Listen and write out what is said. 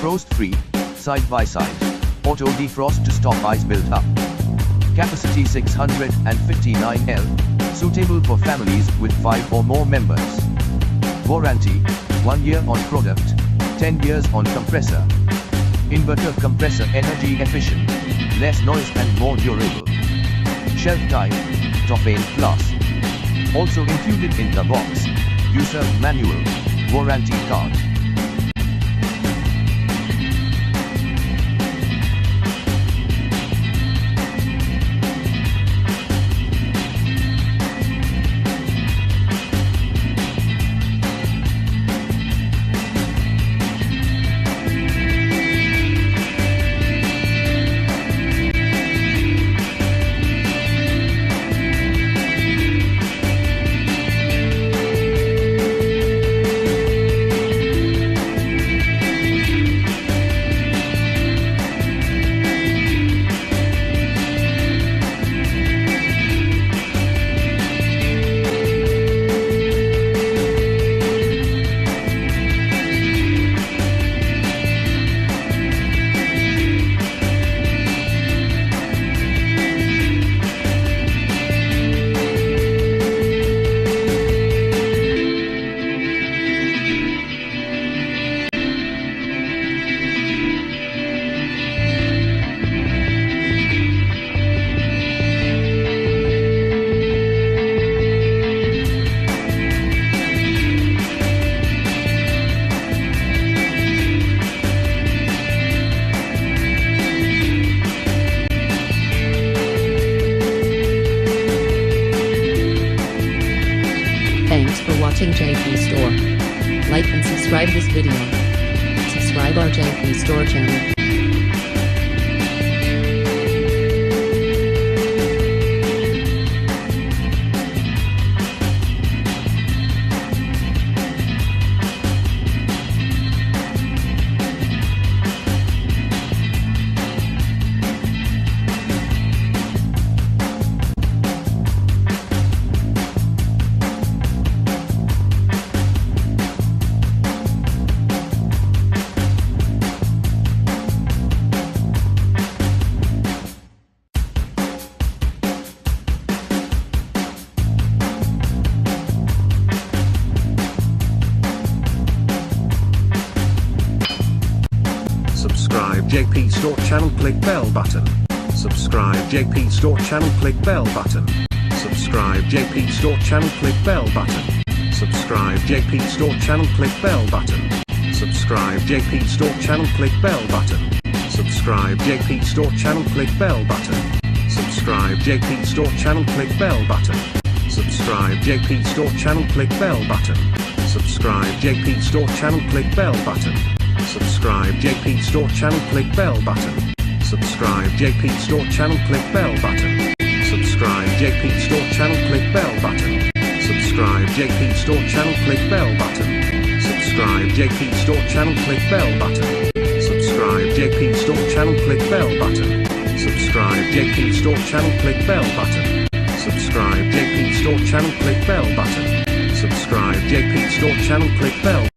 frost-free, side-by-side, auto defrost to stop ice build-up. Capacity 659 L, suitable for families with 5 or more members. Warranty, 1 year on product, 10 years on compressor. Inverter compressor energy efficient, less noise and more durable. Shelf type, Toughened Plus. Also included in the box, user manual, warranty card. Thanks for watching JP Store. Like and subscribe this video. Subscribe our JP Store channel. Subscribe JP Store channel, click bell button. Subscribe JP Store channel, click bell button. Subscribe JP Store channel, click bell button. Subscribe JP Store channel, click bell button. Subscribe JP Store channel, click bell button. Subscribe JP Store channel, click bell button. Subscribe JP Store channel, click bell button. Subscribe JP Store channel, click bell button. Subscribe JP Store channel, click bell button. Subscribe JP Store channel, click bell button. Subscribe JP Store channel, click bell button. Subscribe JP Store channel, click bell button. Subscribe JP Store channel, click bell button. Subscribe JP Store channel, click bell button. Subscribe JP Store channel, click bell button. Subscribe JP Store channel, click bell button. Subscribe JP Store channel, click bell button. Subscribe JP Store channel, click bell